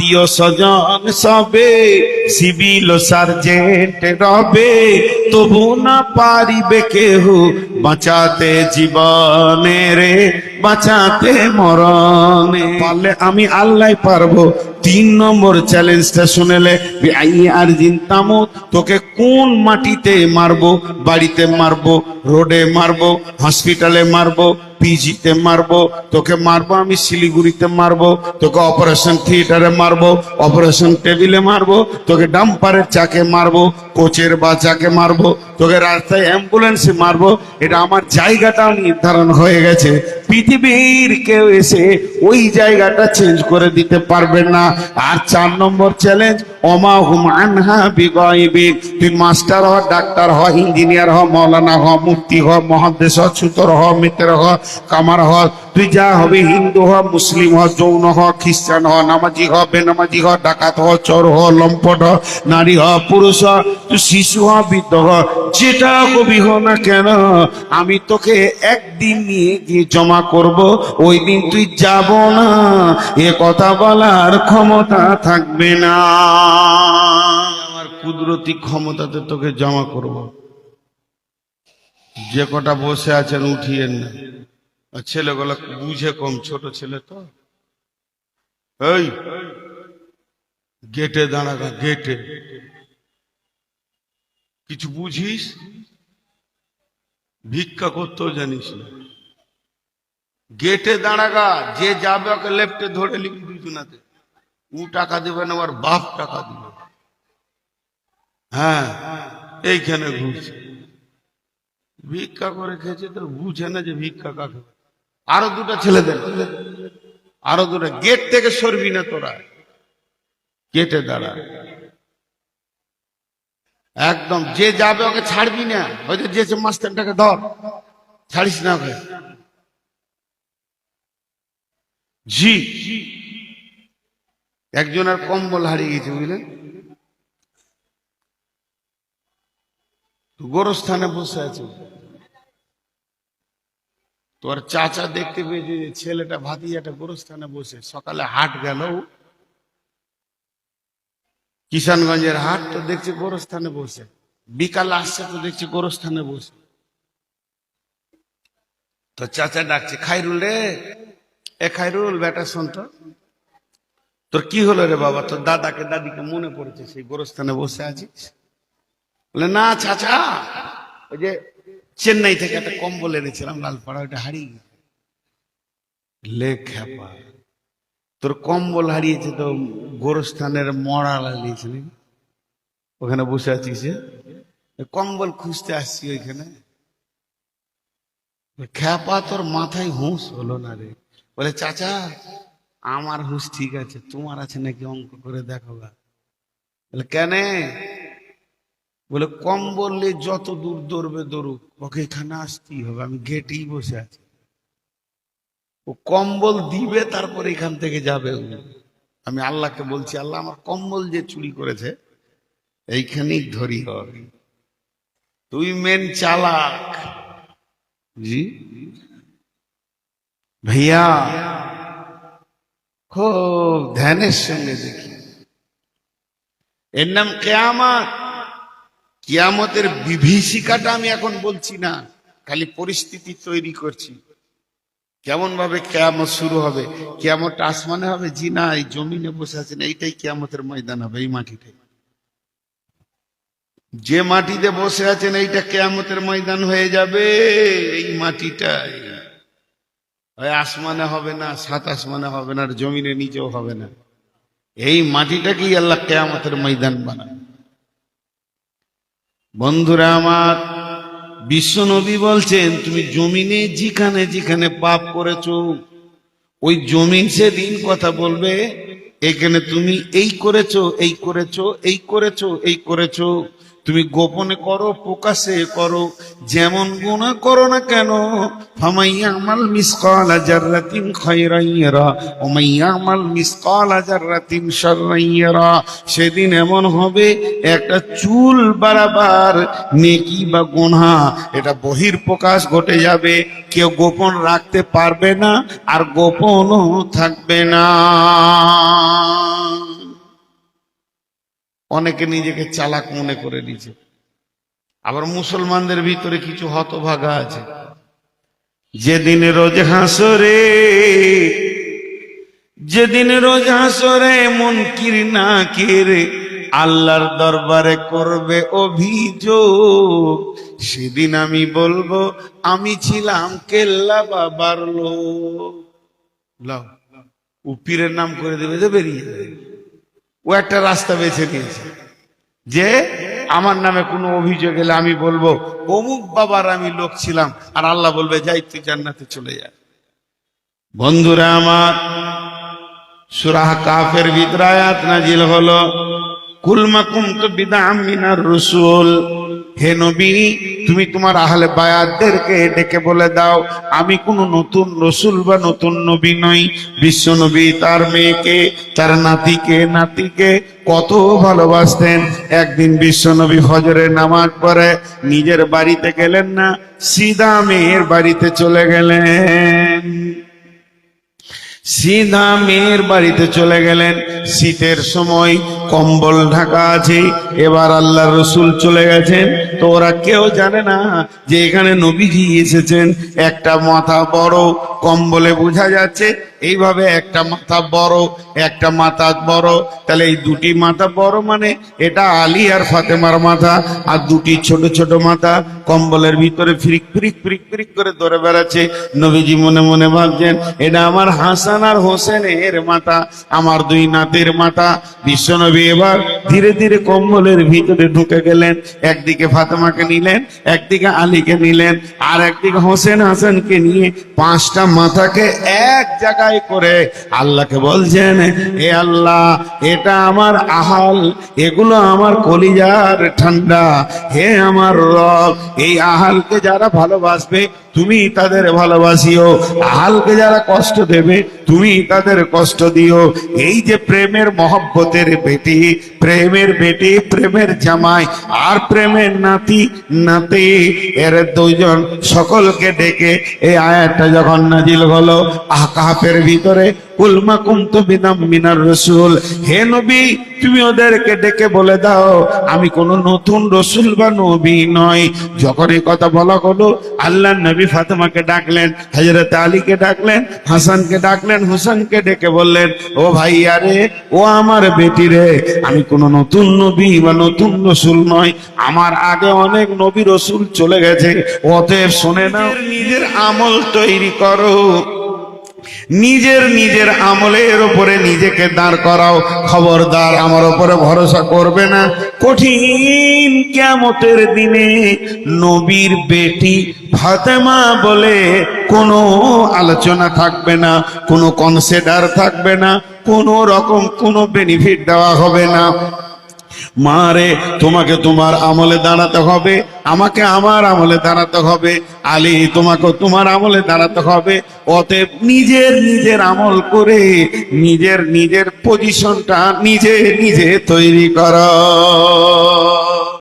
আত্মীয় স্বজন সবে সিভিল সার্জেন্ট রবে, তবু না পারিবে কেহ বাঁচাতে জীবনে রে, বাঁচাতে মরণে। পারলে আমি আল্লাহ পারবো। 3 নম্বর চ্যালেঞ্জটা শুনেলে, আর জিনতামো, তোকে কোন মাটিতে মারবো? বাড়িতে মারবো, রোডে মারবো, হসপিটালে মারবো, পিজিতে মারবো, তোকে মারবো আমি শিলিগুড়িতে মারবো, তোকে অপারেশন থিয়েটারে মারবো, অপারেশন টেবিলে মারবো, তোকে ডাম্পারের চাকে মারবো, কোচের বাচ্চাকে মারবো, তোকে রাস্তায় অ্যাম্বুলেন্সে মারবো। এটা আমার জায়গাটা নির্ধারণ হয়ে গেছে। পৃথিবীর কেউ এসে ওই জায়গাটা চেঞ্জ করে দিতে পারবে না। আর 4 নম্বর চ্যালেঞ্জ, ওমা হুম আনহা বিগাইবিন। তুই মাস্টার হ, ডাক্তার হ, ইঞ্জিনিয়ার হ, মৌলানা হ, মুফতি হ, মহাদেশ হ, ছুতর হ, মিত্র হ, কামার হ, তুই যা হবে, হিন্দু হ, মুসলিম হ, যৌন হ, খ্রিস্টান হ, নামাজি হ, বেনামাজি হ, ডাকাত হ, চোর হ, লম্পট হ, নারী হ, পুরুষ হ, তুই শিশু হ, বৃদ্ধ হ, যেটা কবি হ না কেন, আমি তোকে একদিন নিয়ে গিয়ে জমা করব। ওই দিন তুই যাব না, এ কথা বলার ক্ষমতা থাকবে না। আমার কুদরতি ক্ষমতাতে তোকে জমা করব। যে কটা বসে আছেন উঠিয়েন না। ছেলেগুলো বুঝে কম, ছোট ছেলে তো। এই গেটে দাঁড়াগা, গেটে কিছু বুঝিস? ভিক্ষা করতেও জানিস না। গেটে দাঁড়াগা, যে যাবে ওকে লেফটে ধরে লিখবি দুজনাতে। ও টাকা দেবে না, ওর বাপ টাকা দিবে। হ্যাঁ, এইখানে ঘুরছে, ভিক্ষা করে খেয়েছে তো বুঝে না যে ভিক্ষা কাকে। আরো 2টা ছেলে দেন, আরো 2টা। গেট থেকে সরবি না তোরা, গেটে দাঁড়া একদম। যে যাবে ওকে ছাড়বি না। হয়তো যে মাস্টারটাকে ধর, ছাড়িস না ওকে। জি, একজনের কম্বল হারিয়ে গেছে, বুঝলেন? গোরস্থানে বসে আছে। তোর চাচা দেখতে পেয়েছে ছেলেটা, ভাতিজাটা গোরস্থানে বসে। সকালে হাট গেল, কিষানগঞ্জের হাট, তো দেখছি গোরস্থানে বসে। বিকাল আসছে তো দেখছি গোরস্থানে বসে। তো চাচা ডাকছে, খাইরুল রে, এ খাইরুল বেটা শোন তো, তোর কি হলো রে বাবা? তোর দাদাকে দাদিকে মনে পড়েছে, সেই গোরস্থানে বসে আছিস? বলে না চাচা, ওই যে চেন্নাই থেকে একটা কম্বল এনেছিলাম লালপাড়া, ওইটা হারিয়ে গেছে। লে খেপা, তোর কম্বল হারিয়েছে তো গোরস্থানের মরাল হারিয়েছে নাকি? ওখানে বসে আছিস, কম্বল খুঁজতে আসছি ওইখানে। খেপা, তোর মাথায় হুঁশ হলো না রে? বলে চাচা, আমার হুঁশ ঠিক আছে, তোমার আছে নাকি অঙ্ক করে দেখো গা। বলে কেন? বলে কম্বল নিয়ে যত দূর দৌড়বে দৌড়ুক, ওকে এখানে আসতেই হবে, আমি গেটেই বসে আছি। ও কম্বল দিবে, তারপর এখান থেকে যাবে। আমি আল্লাহকে বলছি, আল্লাহ আমার কম্বল যে চুরি করেছে এইখানেই ধরি হবে। তুই মেন চালাক। জি ভাইয়া, খুব ধ্যানের সঙ্গে দেখি। এর নাম কিয়ামত। কিয়ামতের বিভীষিকাটা আমি এখন বলছি না, খালি পরিস্থিতি তৈরি করছি। কেমন ভাবে কিয়ামত শুরু হবে? কিয়ামতটা আসমানে হবে? জি না, এই জমিনে বসে আছেন, এইটাই কিয়ামতের ময়দান হবে। এই মাটিটাই, যে মাটিতে বসে আছেন, এইটা কিয়ামতের ময়দান হয়ে যাবে। এই মাটিটাই আসমানে হবে না, 7 আসমানে হবে না, আর জমিনের নিচেও হবে না। এই মাটিটাকেই আল্লাহ কিয়ামতের ময়দান বানাবে। বন্ধুরা আমার, বিশ্ব নবী বলছেন, তুমি জমিনে যেখানে যেখানে পাপ করেছো, ওই জমিন সেদিন কথা বলবে, এখানে তুমি এই করেছো, এই করেছো, এই করেছো, এই করেছো। তুমি গোপনে করো, প্রকাশে করো, যেমন গুনাহ করো না কেন, ফামাইয়ামাল মিসকালা জাররাতিন খায়রান ইয়ারা ওয়া মাইয়ামাল মিসকালা জাররাতিন শাররান ইয়ারা। সেদিন এমন হবে, একটা চুল বাড়াবার নেকি বা গুনাহ, এটা বহির প্রকাশ ঘটে যাবে, কেউ গোপন রাখতে পারবে না, আর গোপনও থাকবে না। অনেকে নিজেকে চালাক মনে করে নিয়েছে। আবার মুসলমানদের ভিতরে কিছু হতভাগা আছে, যেদিন রোজ হাসরে, যেদিন রোজ হাসরে মুনকির নাকির আল্লাহর দরবারে করবে অভিযোগ, সেদিন আমি বলবো আমি ছিলাম কেল্লা বাবার লোক। লাও, পীরের নাম করে দেবে যে বেরিয়ে যাবে। ও একটা রাস্তা বেছে নিয়েছে যে আমার নামে কোনো অভিযোগ এলে আমি বলবো অমুক বাবার আমি লোক ছিলাম, আর আল্লাহ বলবে যাই তুই জান্নাতে চলে যা। বন্ধুরা আমার, সূরা কাফের ভিতরে আয়াত নাজিল হলো, কুল মা কুনতু বিদআম মিনার রাসূল, হে নবী তুমি তোমার আহলে বায়াতদেরকে ডেকে বলে দাও আমি কোনো নতুন রসুল বা নতুন নবী নই। বিশ্ব নবী তার মেয়েকে, তার নাতিকে কত ভালোবাসতেন। একদিন বিশ্ব নবী ফজরের নামাজ পড়ে নিজের বাড়িতে গেলেন না, সিধা মেয়ের বাড়িতে চলে গেলেন। সিধা মেয়ের বাড়িতে চলে গেলেন। শীতের সময় কম্বল ঢাকা আছে, এবার আল্লাহর রসুল চলে গেছেন, তো ওরা কেউ জানে না যে এখানে নবীজি এসেছেন। একটা মাথা বড়, কম্বলে বোঝা যাচ্ছে এইভাবে একটা মাথা বড়, একটা মাথা বড়, তাহলে এই দুটি মাথা বড় মানে এটা আলী আর ফাতেমার মাথা, আর দুটি ছোট ছোট মাথা কম্বলের ভিতরে ফিরিক ফিরিক ফিরিক ফিরিক করে ধরে বেড়াচ্ছে। নবীজি মনে মনে ভাবছেন এটা আমার হাসান আর হোসেনের মাথা, আমার দুই নাতির মাথা। বিশ্বনবী এবার ধীরে ধীরে কম্বলের ভিতরে ঢুকে গেলেন। একদিকে ফাতেমাকে নিলেন, একদিকে আলীকে নিলেন, আর একদিকে হোসেন হাসানকে নিয়ে পাঁচটা মাথাকে এক জায়গায় করে আল্লাহকে বলছেন, হে আল্লাহ এটা আমার আহাল, এগুলো আমার কলিজার ঠান্ডা। হে আমার রব, এই আহালকে যারা ভালোবাসবে তুমি তাদের ভালোবাসিও, আহালকে যারা কষ্ট দেবে তুমি তাদের কষ্ট দিও। এই যে প্রেমের মহব্বতের বেটি, প্রেমের বেটি, প্রেমের জামাই আর প্রেমের নাতি এর দুইজন সকলকে ডেকে এই আয়াতটা যখন নাজিল হলো কাফের ভিতরে, কুল মা কুনতু বিদআম মিনার রাসূল, হে নবী তুমি ওদেরকে ডেকে বলে দাও আমি কোন নতুন রসুল বা নবী নয়। যখন এই কথা বলা হলো আল্লাহ নবী ফাতেমাকে ডাকলেন, হযরত আলীকে ডাকলেন, হাসানকে ডাকলেন, হুসাইনকে ডেকে বললেন, ও ভাই আরে ও আমার বেটি রে, আমি কোন নতুন নবী বা নতুন রসুল নয়, আমার আগে অনেক নবী রসুল চলে গেছে। অতএব শুনে নাও, নিজের আমল তৈরি করো, নিজের আমলের উপরে নিজেকে দাঁড় করাও। খবরদার আমার উপরে ভরসা করবে না। কঠিন কিয়ামতের দিনে নবীর বেটি ফাতেমা বলে কোনো আলোচনা থাকবে না, কোনো কনসিডার থাকবে না, কোনো রকম কোনো বেনিফিট দেওয়া হবে না। মারে তোমাকে তোমার আমলে দাঁড়াতে হবে, আমাকে আমার আমলে দাঁড়াতে হবে, আলী তোমাকে তোমার আমলে দাঁড়াতে হবে। অতএব নিজের আমল করে নিজের পজিশনটা নিজে তৈরি করো।